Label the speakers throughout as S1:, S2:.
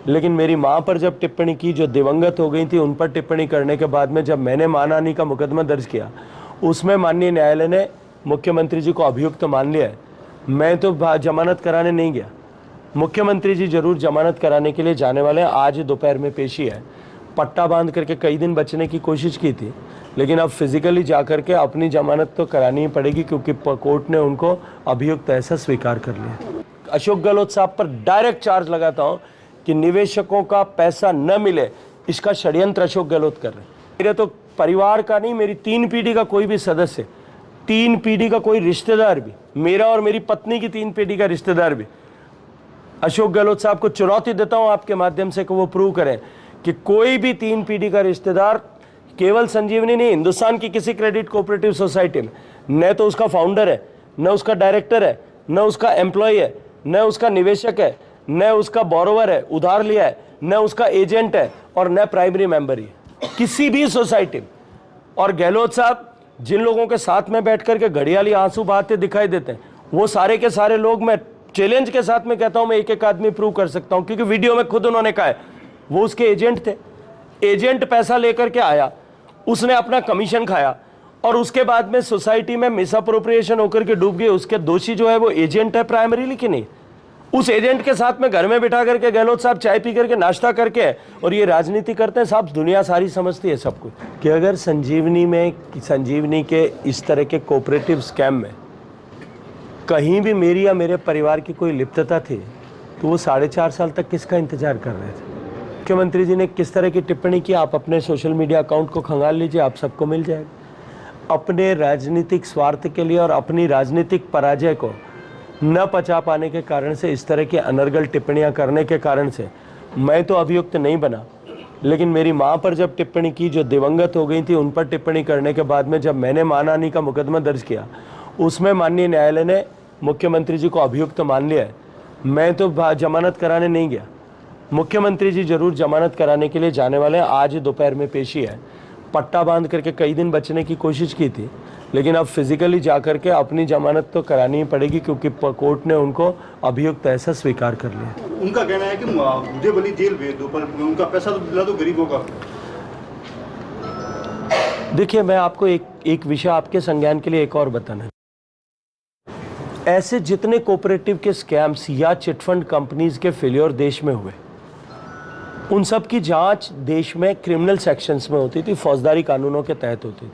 S1: लेकिन मेरी माँ पर जब टिप्पणी की, जो दिवंगत हो गई थी, उन पर टिप्पणी करने के बाद में जब मैंने मानहानि का मुकदमा दर्ज किया, उसमें माननीय न्यायालय ने मुख्यमंत्री जी को अभियुक्त मान लिया है। मैं तो जमानत कराने नहीं गया, मुख्यमंत्री जी जरूर जमानत कराने के लिए जाने वाले हैं। आज दोपहर में पेशी है। पट्टा बांध करके कई दिन बचने की कोशिश की थी, लेकिन अब फिजिकली जाकर के अपनी जमानत तो करानी ही पड़ेगी, क्योंकि कोर्ट ने उनको अभियुक्त ऐसा स्वीकार कर लिया। अशोक गहलोत साहब पर डायरेक्ट चार्ज लगाता हूं कि निवेशकों का पैसा न मिले, इसका षड्यंत्र अशोक गहलोत कर रहे हैं। मेरे तो परिवार का नहीं, मेरी 3 पीढ़ी का कोई भी सदस्य, 3 पीढ़ी का कोई रिश्तेदार भी, मेरा और मेरी पत्नी की 3 पीढ़ी का रिश्तेदार भी, अशोक गहलोत साहब को चुनौती देता हूं आपके माध्यम से कि वो प्रूव करें कि कोई भी 3 पीढ़ी का रिश्तेदार, केवल संजीवनी नहीं, हिंदुस्तान की किसी क्रेडिट कोऑपरेटिव सोसाइटी में न तो उसका फाउंडर है, न उसका डायरेक्टर है, न उसका एम्प्लॉय है, न उसका निवेशक है, न उसका बोरोवर है, उधार लिया है, न उसका एजेंट है, और न प्राइमरी मेंबर ही है किसी भी सोसाइटी में। और गहलोत साहब जिन लोगों के साथ में बैठ करके घड़ियाली आंसू बहाते दिखाई देते हैं, वो सारे के सारे लोग, मैं चैलेंज के साथ में कहता हूं, मैं एक एक आदमी प्रूव कर सकता हूं, क्योंकि वीडियो में खुद उन्होंने कहा है वो उसके एजेंट थे। एजेंट पैसा लेकर के आया, उसने अपना कमीशन खाया, और उसके बाद में सोसाइटी में मिस अप्रोप्रिएशन होकर के डूब गए। उसके दोषी जो है वो एजेंट है प्राइमरीली कि नहीं? उस एजेंट के साथ में घर में बिठा करके गहलोत साहब चाय पी करके नाश्ता करके और ये राजनीति करते हैं। साहब दुनिया सारी समझती है सब कुछ कि अगर संजीवनी के इस तरह के कोऑपरेटिव स्कैम में कहीं भी मेरी या मेरे परिवार की कोई लिप्तता थी, तो वो 4.5 साल तक किसका इंतजार कर रहे थे? मुख्यमंत्री जी ने किस तरह की टिप्पणी की, आप अपने सोशल मीडिया अकाउंट को खंगाल लीजिए, आप सबको मिल जाएगा। अपने राजनीतिक स्वार्थ के लिए और अपनी राजनीतिक पराजय को न पचा पाने के कारण से, इस तरह की अनर्गल टिप्पणियां करने के कारण से मैं तो अभियुक्त नहीं बना, लेकिन मेरी मां पर जब टिप्पणी की, जो दिवंगत हो गई थी, उन पर टिप्पणी करने के बाद में जब मैंने मानहानि का मुकदमा दर्ज किया, उसमें माननीय न्यायालय ने मुख्यमंत्री जी को अभियुक्त मान लिया है। मैं तो जमानत कराने नहीं गया, मुख्यमंत्री जी जरूर जमानत कराने के लिए जाने वाले हैं। आज दोपहर में पेशी है। पट्टा बांध करके कई दिन बचने की कोशिश की थी, लेकिन अब फिजिकली जाकर के अपनी जमानत तो करानी ही पड़ेगी, क्योंकि कोर्ट ने उनको अभियुक्त ऐसा स्वीकार कर लिया।
S2: उनका कहना है कि मुझे भली जेल भेज दो, पर उनका पैसा तो दिला दो गरीबों का।
S1: देखिए, मैं आपको एक विषय आपके संज्ञान के लिए एक और बताना है। ऐसे जितने कोऑपरेटिव के स्कैम्स या चिटफंड कंपनीज के फेलियर देश में हुए, उन सब की जांच देश में क्रिमिनल सेक्शंस में होती थी, फौजदारी कानूनों के तहत होती थी,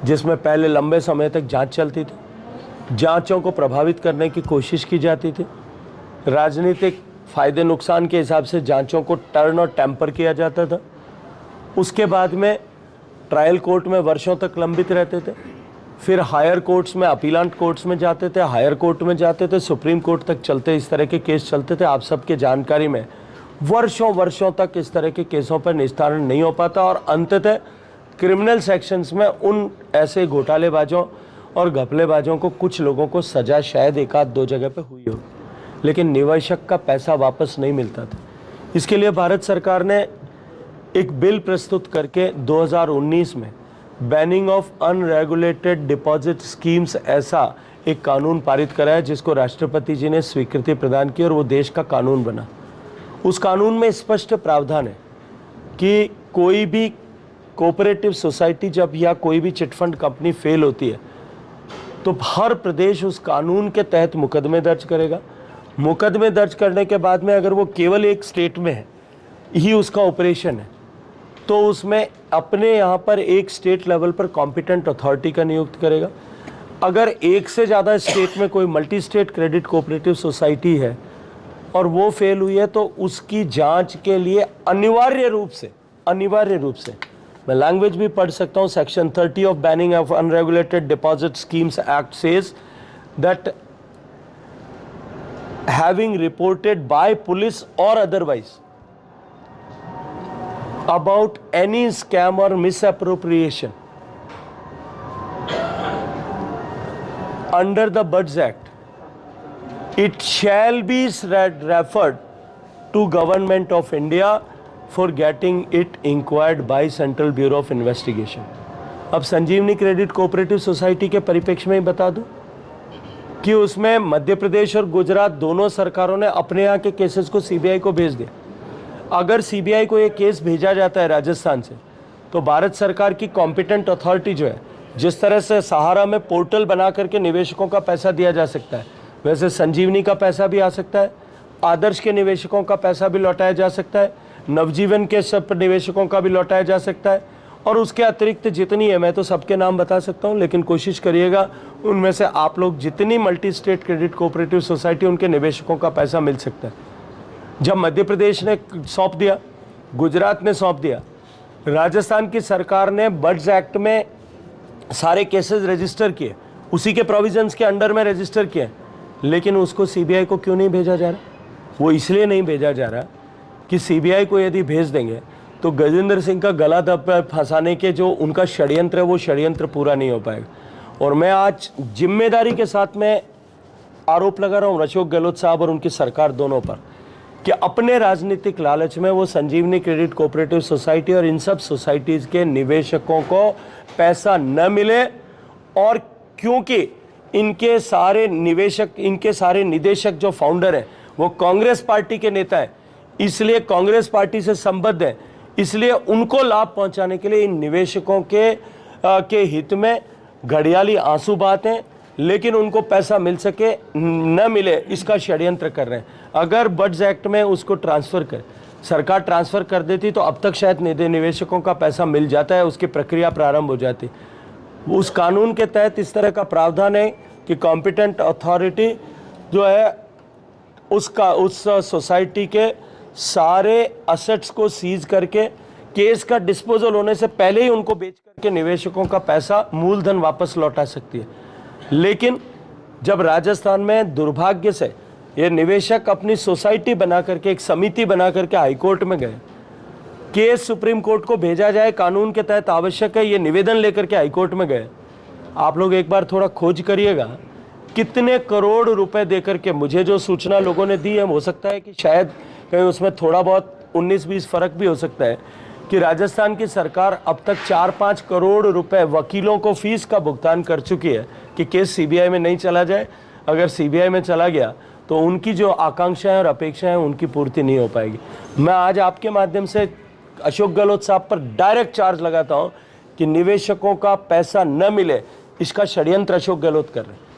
S1: जिसमें पहले लंबे समय तक जांच चलती थी। जांचों को प्रभावित करने की कोशिश की जाती थी। राजनीतिक फायदे नुकसान के हिसाब से जांचों को टर्न और टेम्पर किया जाता था। उसके बाद में ट्रायल कोर्ट में वर्षों तक लंबित रहते थे, फिर हायर कोर्ट्स में, अपीलांट कोर्ट्स में जाते थे, हायर कोर्ट में जाते थे, सुप्रीम कोर्ट तक चलते, इस तरह के केस चलते थे। आप सबके जानकारी में वर्षों तक इस तरह के केसों पर निस्तारण नहीं हो पाता, और अंततः क्रिमिनल सेक्शंस में उन ऐसे घोटालेबाजों और घपलेबाजों को, कुछ लोगों को सजा शायद 1-2 जगह पे हुई हो, लेकिन निवेशक का पैसा वापस नहीं मिलता था। इसके लिए भारत सरकार ने एक बिल प्रस्तुत करके 2019 में banning of unregulated deposit schemes ऐसा एक कानून पारित कराया, जिसको राष्ट्रपति जी ने स्वीकृति प्रदान की और वो देश का कानून बना। उस कानून में स्पष्ट प्रावधान है कि कोई भी कोऑपरेटिव सोसाइटी जब या कोई भी चिटफंड कंपनी फेल होती है, तो हर प्रदेश उस कानून के तहत मुकदमे दर्ज करेगा। मुकदमे दर्ज करने के बाद में अगर वो केवल एक स्टेट में है ही उसका ऑपरेशन है, तो उसमें अपने यहाँ पर एक स्टेट लेवल पर कॉम्पिटेंट अथॉरिटी का नियुक्त करेगा। अगर एक से ज़्यादा स्टेट में कोई multi state credit cooperative society है और वो फेल हुई है, तो उसकी जांच के लिए अनिवार्य रूप से मैं लैंग्वेज भी पढ़ सकता हूँ, section 30 of banning of unregulated deposit schemes act says that having reported by police और otherwise about any scam or misappropriation under the BUDS Act, it shall be referred to Government of India for getting it inquired by Central Bureau of Investigation. अब संजीवनी credit cooperative society के परिप्रेक्ष्य में ही बता दूं कि उसमें मध्य प्रदेश और गुजरात दोनों सरकारों ने अपने यहाँ के केसेस को सीबीआई को भेज दिया। अगर सीबीआई को ये केस भेजा जाता है राजस्थान से, तो भारत सरकार की कॉम्पिटेंट अथॉरिटी जो है, जिस तरह से सहारा में पोर्टल बना करके निवेशकों का पैसा दिया जा सकता है, वैसे संजीवनी का पैसा भी आ सकता है, आदर्श के निवेशकों का पैसा भी लौटाया जा सकता है, नवजीवन के सब निवेशकों का भी लौटाया जा सकता है, और उसके अतिरिक्त जितनी है, मैं तो सबके नाम बता सकता हूं, लेकिन कोशिश करिएगा उनमें से आप लोग जितनी multi state credit cooperative society, उनके निवेशकों का पैसा मिल सकता है। जब मध्य प्रदेश ने सौंप दिया, गुजरात ने सौंप दिया, राजस्थान की सरकार ने बर्ड्स एक्ट में सारे केसेस रजिस्टर किए, उसी के प्रोविजंस के अंडर में रजिस्टर किए, लेकिन उसको सीबीआई को क्यों नहीं भेजा जा रहा? वो इसलिए नहीं भेजा जा रहा कि सीबीआई को यदि भेज देंगे तो गजेंद्र सिंह का गला फंसाने के जो उनका षड्यंत्र है, वो षड्यंत्र पूरा नहीं हो पाएगा। और मैं आज जिम्मेदारी के साथ में आरोप लगा रहा हूँ अशोक गहलोत साहब और उनकी सरकार दोनों पर, कि अपने राजनीतिक लालच में वो संजीवनी क्रेडिट कोऑपरेटिव सोसाइटी और इन सब सोसाइटीज़ के निवेशकों को पैसा न मिले, और क्योंकि इनके सारे निवेशक, इनके सारे निदेशक जो फाउंडर हैं वो कांग्रेस पार्टी के नेता हैं, इसलिए कांग्रेस पार्टी से संबद्ध है, इसलिए उनको लाभ पहुंचाने के लिए इन निवेशकों के हित में घड़ियाली आंसू बहाते हैं, लेकिन उनको पैसा मिल सके न मिले इसका षड्यंत्र कर रहे हैं। अगर बर्ड्स एक्ट में उसको ट्रांसफ़र कर, सरकार ट्रांसफ़र कर देती तो अब तक शायद निवेशकों का पैसा मिल जाता है, उसकी प्रक्रिया प्रारंभ हो जाती। उस कानून के तहत इस तरह का प्रावधान है कि कॉम्पिटेंट अथॉरिटी जो है उस सोसाइटी के सारे असेट्स को सीज करके केस का डिस्पोजल होने से पहले ही उनको बेच करके निवेशकों का पैसा मूलधन वापस लौटा सकती है। लेकिन जब राजस्थान में दुर्भाग्य से ये निवेशक अपनी सोसाइटी बना करके, एक समिति बना करके हाईकोर्ट में गए, केस सुप्रीम कोर्ट को भेजा जाए, कानून के तहत आवश्यक है, ये निवेदन लेकर के हाईकोर्ट में गए। आप लोग एक बार थोड़ा खोज करिएगा कितने करोड़ रुपए देकर के, मुझे जो सूचना लोगों ने दी है, हो सकता है कि शायद कहीं उसमें थोड़ा बहुत 19-20 फर्क भी हो सकता है, कि राजस्थान की सरकार अब तक 4-5 करोड़ रुपए वकीलों को फीस का भुगतान कर चुकी है कि केस सीबीआई में नहीं चला जाए। अगर सीबीआई में चला गया तो उनकी जो आकांक्षाएं और अपेक्षाएं उनकी पूर्ति नहीं हो पाएगी। मैं आज आपके माध्यम से अशोक गहलोत साहब पर डायरेक्ट चार्ज लगाता हूं कि निवेशकों का पैसा न मिले, इसका षड्यंत्र अशोक गहलोत कर रहे हैं।